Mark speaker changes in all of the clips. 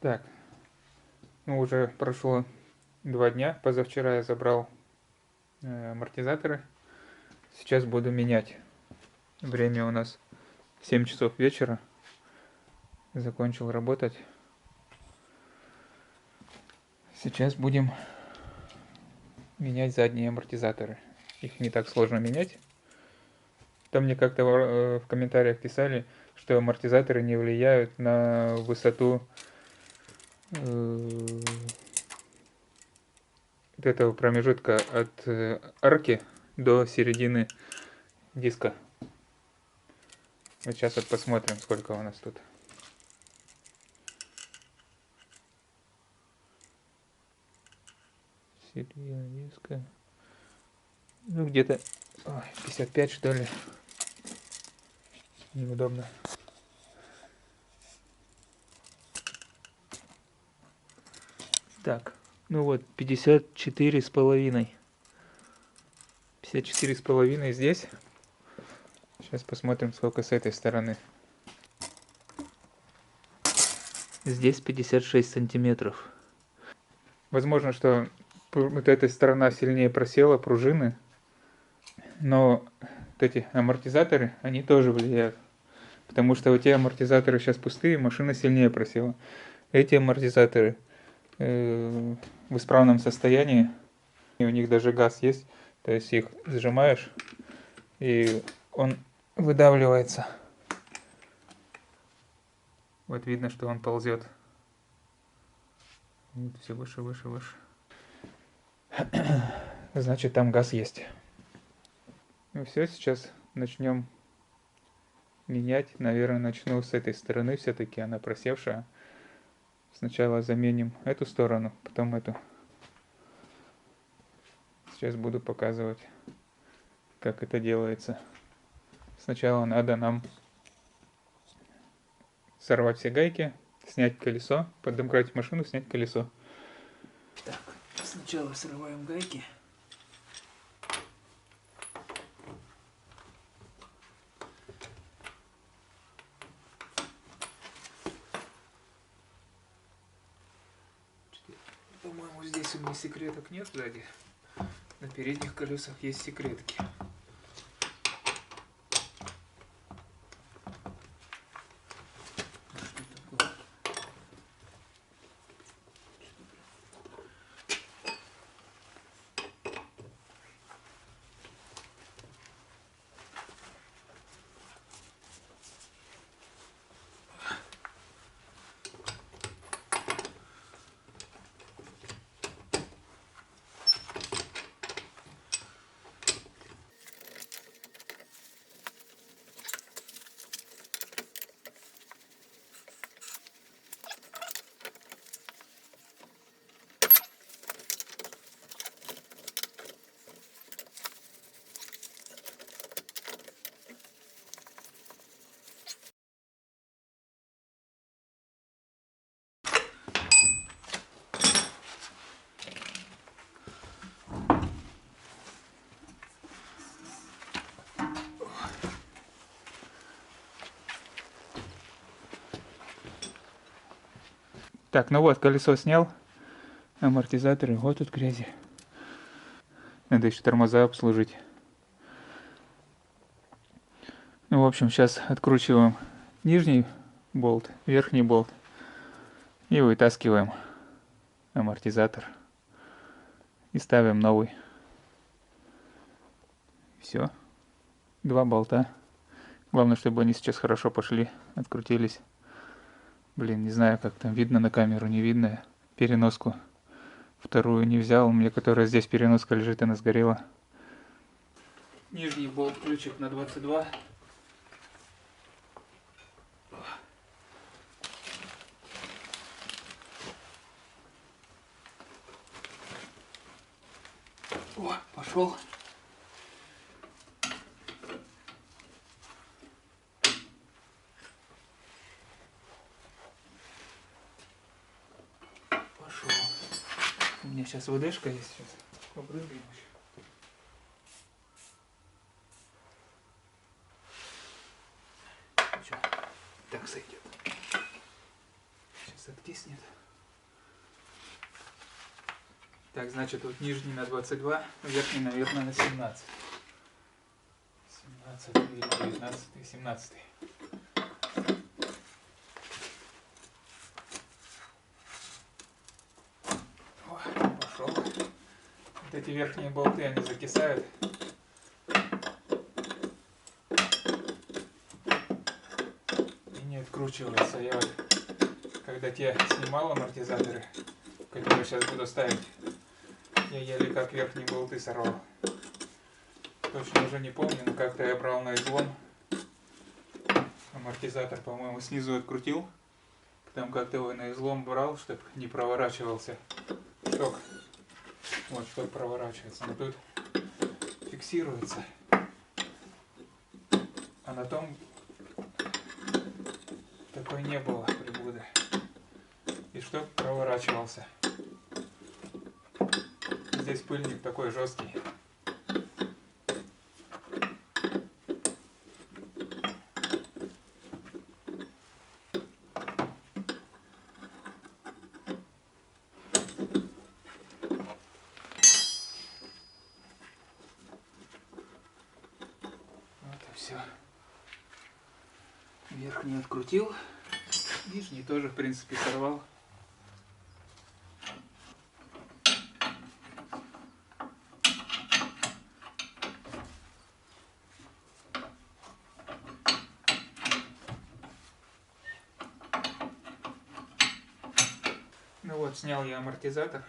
Speaker 1: Так, ну уже прошло 2 дня. Позавчера я забрал амортизаторы. Сейчас буду менять. Время у нас 7 часов вечера. Закончил работать. Сейчас будем менять задние амортизаторы. Их не так сложно менять. Там мне как-то в комментариях писали, что амортизаторы не влияют на высоту вот этого промежутка от арки до середины диска. Вот сейчас вот посмотрим, сколько у нас тут. Середина диска. Ну, где-то 55, что ли. Неудобно. Так, ну вот, 54,5. 54,5 здесь. Сейчас посмотрим, сколько с этой стороны. Здесь 56 сантиметров. Возможно, что вот эта сторона сильнее просела, пружины. Но вот эти амортизаторы, они тоже влияют. Потому что вот те амортизаторы сейчас пустые, машина сильнее просела. Эти амортизаторы в исправном состоянии. И у них даже газ есть. То есть их сжимаешь, и он выдавливается. Вот видно, что он ползет. Вот все выше, выше, выше. Значит, там газ есть. Ну все, сейчас начнем менять. Наверное, начну с этой стороны. Все-таки она просевшая. Сначала заменим эту сторону, потом эту. Сейчас буду показывать, как это делается. Сначала надо нам сорвать все гайки, снять колесо, подомкратить машину, снять колесо. Так, сначала срываем гайки. По-моему, здесь у меня секреток нет сзади. На передних колесах есть секретки. Так, ну вот, колесо снял, амортизаторы, вот тут грязи. Надо еще тормоза обслужить. Ну, в общем, сейчас откручиваем нижний болт, верхний болт и вытаскиваем амортизатор и ставим новый. Все, 2 болта. Главное, чтобы они сейчас хорошо пошли, открутились. Блин, не знаю, как там видно на камеру, не видно. Переноску вторую не взял, у меня которая здесь переноска лежит, она сгорела. Нижний болт, ключик на 22. О, пошел. Пошел. У меня сейчас ВДшка есть, сейчас побрызгаем еще. Все, так сойдет. Сейчас Сейчас откиснет. Так, значит, вот нижний на 22, верхний, наверное, на 17. 17 или 19, 17. О, пошел. Вот эти верхние болты, они закисают. И не откручиваются. Я вот, когда те снимал амортизаторы, которые сейчас буду ставить, я еле как верхние болты сорвал. Точно уже не помню, но как-то я брал на излом. Амортизатор, по-моему, снизу открутил. Потом как-то его на излом брал, чтобы не проворачивался шток. Вот шток проворачивается. Но тут фиксируется. А на том такой не было приблуды. И шток проворачивался. Здесь пыльник такой жесткий. Все. Верхний открутил. Нижний тоже, в принципе, сорвал. Ну вот, снял я амортизатор.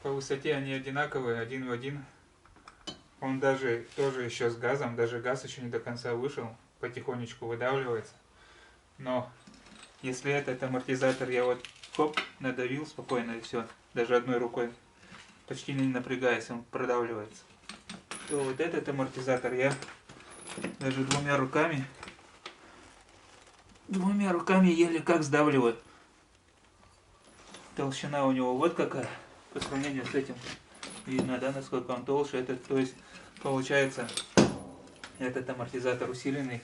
Speaker 1: По высоте они одинаковые, один в один. Он даже тоже еще с газом, даже газ еще не до конца вышел, потихонечку выдавливается. Но если этот амортизатор я вот хоп, надавил спокойно и все, даже одной рукой, почти не напрягаясь, он продавливается, то вот этот амортизатор я даже двумя руками еле как сдавливаю. Толщина у него вот какая, по сравнению с этим. Видно, да, насколько он толще. Этот, то есть, получается, этот амортизатор усиленный.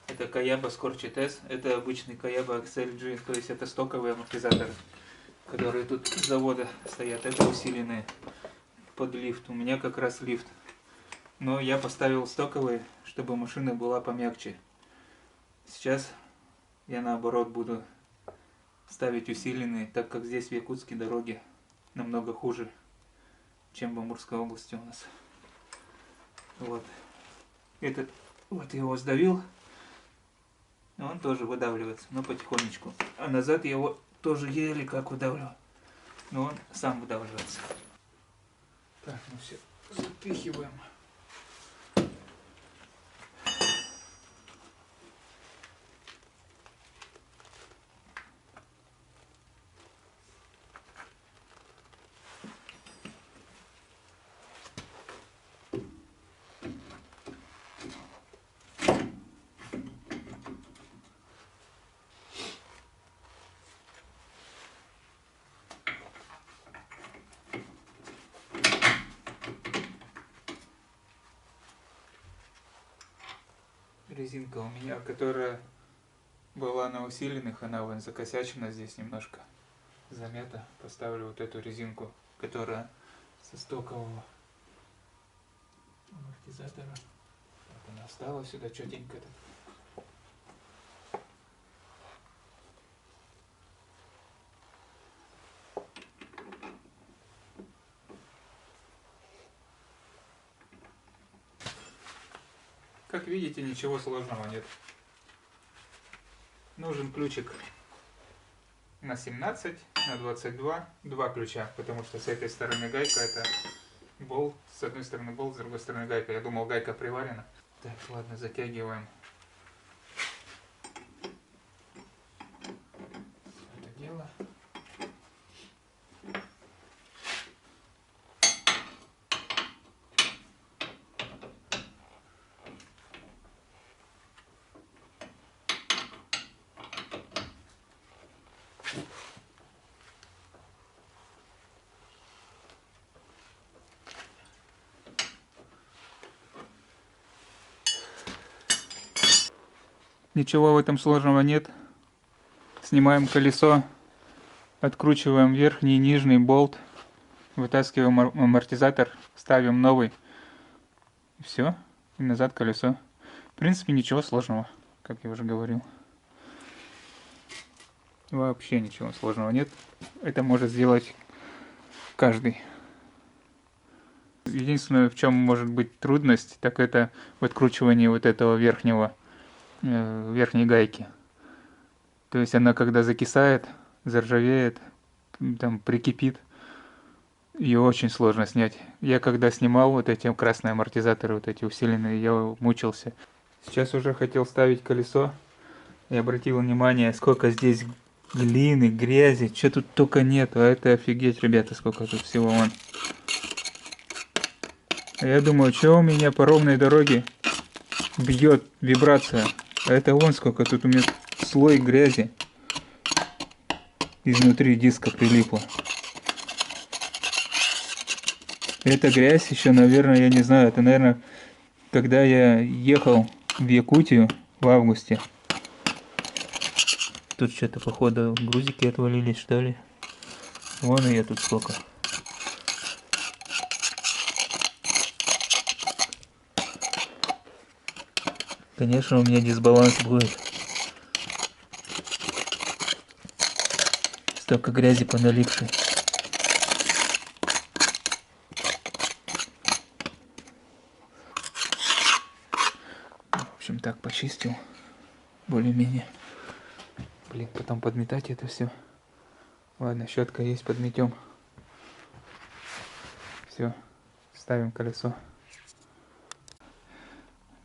Speaker 1: Это Kayaba Scorched S. Это обычный Kayaba XLG. То есть, это стоковые амортизаторы, которые тут с завода стоят. Это усиленные под лифт. У меня как раз лифт. Но я поставил стоковые, чтобы машина была помягче. Сейчас я наоборот буду ставить усиленные, так как здесь в Якутске дороги намного хуже, чем в Амурской области у нас. Вот. Этот вот его сдавил. Он тоже выдавливается, но потихонечку. А назад я его тоже еле как выдавливаю. Но он сам выдавливается. Так, ну все, запихиваем. Резинка у меня, которая была на усиленных, она вон закосячена здесь немножко, замята. Поставлю вот эту резинку, которая со стокового амортизатора. Вот она встала сюда четенько. Как видите, ничего сложного нет. Нужен ключик на 17, на 22, два ключа, потому что с этой стороны гайка, это болт, с одной стороны болт, с другой стороны гайка. Я думал, гайка приварена. Так, ладно, затягиваем это дело. Ничего в этом сложного нет. Снимаем колесо Откручиваем верхний и нижний болт, вытаскиваем амортизатор, ставим новый. И все, и назад колесо. В принципе, ничего сложного, как я уже говорил. Вообще ничего сложного нет. Это может сделать каждый. Единственное, в чем может быть трудность, так это в откручивании вот этого верхней гайки. То есть она когда закисает, заржавеет, там прикипит, ее очень сложно снять. Я когда снимал вот эти красные амортизаторы, вот эти усиленные, я мучился. Сейчас уже хотел ставить колесо и обратил внимание, сколько здесь глины, грязи, что тут только нету. А это офигеть, ребята, сколько тут всего вон. А я думаю, что у меня по ровной дороге бьет вибрация. А это вон сколько тут у меня слой грязи изнутри диска прилипла. Эта грязь еще, наверное, я не знаю, это, наверное, когда я ехал в Якутию в августе. Тут что-то, походу, грузики отвалились, что ли. Вон ее тут сколько. Конечно, у меня дисбаланс будет. Столько грязи поналипшей. В общем, так почистил. Более-менее. Блин, потом подметать это все. Ладно, щетка есть, подметем. Все, ставим колесо.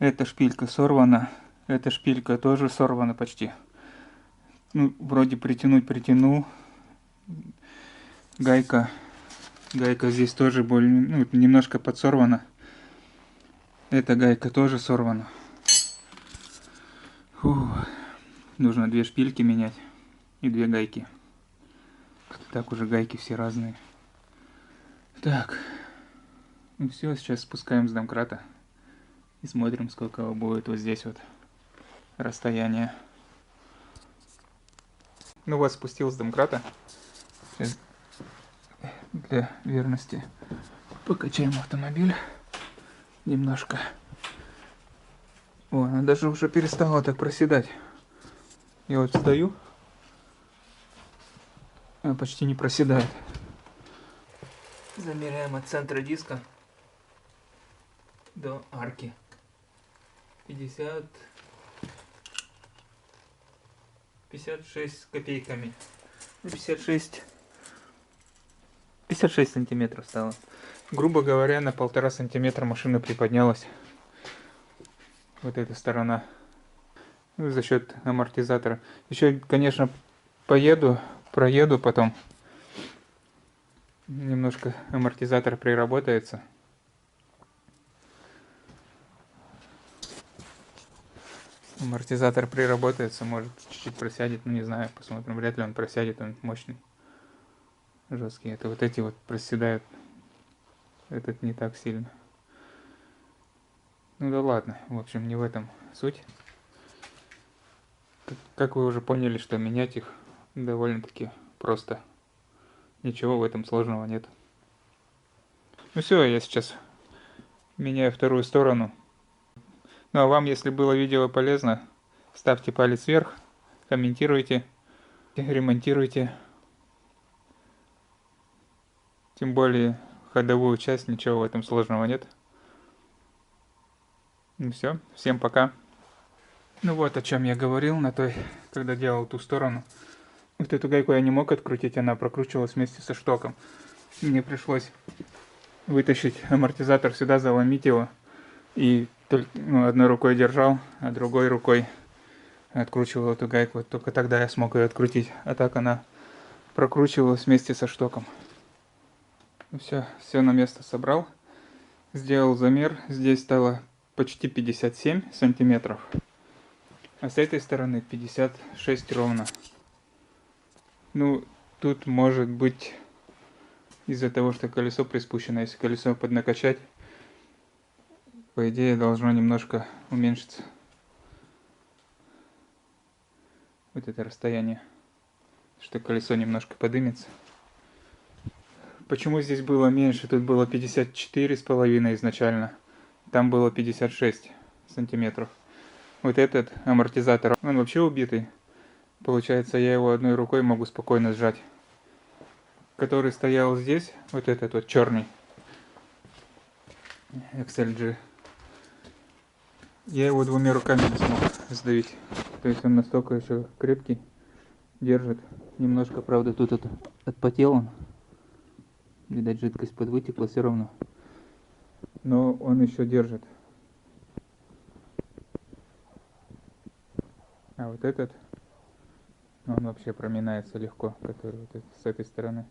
Speaker 1: Эта шпилька сорвана. Эта шпилька тоже сорвана почти. Ну, вроде притянуть притянул. Гайка здесь тоже немножко подсорвана. Эта гайка тоже сорвана. Фух. Нужно 2 шпильки менять и 2 гайки. Так уже гайки все разные. Так. Ну все, сейчас спускаем с домкрата. И смотрим, сколько будет вот здесь вот расстояние. Ну вот, спустил с домкрата. Сейчас для верности покачаем автомобиль немножко. О, она даже уже перестала так проседать. Я вот встаю, она почти не проседает. Замеряем от центра диска до арки. 56 с копейками. 56 сантиметров стало. Грубо говоря, на 1,5 сантиметра машина приподнялась. Вот эта сторона. Ну, за счет амортизатора. Еще, конечно, проеду потом. Немножко амортизатор приработается. Амортизатор приработается, может чуть-чуть просядет, ну не знаю, посмотрим. Вряд ли он просядет, он мощный. Жесткий. Это вот эти вот проседают. Этот не так сильно. Ну да ладно, в общем, не в этом суть. Как вы уже поняли, что менять их довольно-таки просто. Ничего в этом сложного нет. Ну все, я сейчас меняю вторую сторону. Ну а вам, если было видео полезно, ставьте палец вверх, комментируйте, ремонтируйте. Тем более ходовую часть, ничего в этом сложного нет. Ну все, всем пока. Ну вот о чем я говорил когда делал ту сторону. Вот эту гайку я не мог открутить, она прокручивалась вместе со штоком. Мне пришлось вытащить амортизатор сюда, заломить его. И одной рукой держал, а другой рукой откручивал эту гайку. Вот только тогда я смог ее открутить. А так она прокручивалась вместе со штоком. Ну все на место собрал. Сделал замер. Здесь стало почти 57 сантиметров. А с этой стороны 56 ровно. Ну, тут может быть из-за того, что колесо приспущено. Если колесо поднакачать, по идее должно немножко уменьшиться. Вот это расстояние. что колесо немножко подымется. Почему здесь было меньше? Тут было 54,5 изначально. Там было 56 сантиметров. Вот этот амортизатор, он вообще убитый. Получается, я его одной рукой могу спокойно сжать. Который стоял здесь, вот этот вот черный XLG, я его двумя руками не смог сдавить. То есть он настолько еще крепкий, держит. Немножко, правда, тут это отпотел он. Видать, жидкость подвытекла все равно. Но он еще держит. А вот этот, он вообще проминается легко, который вот с этой стороны.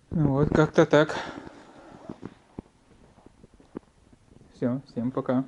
Speaker 1: Ну вот, как-то так. Все, всем пока.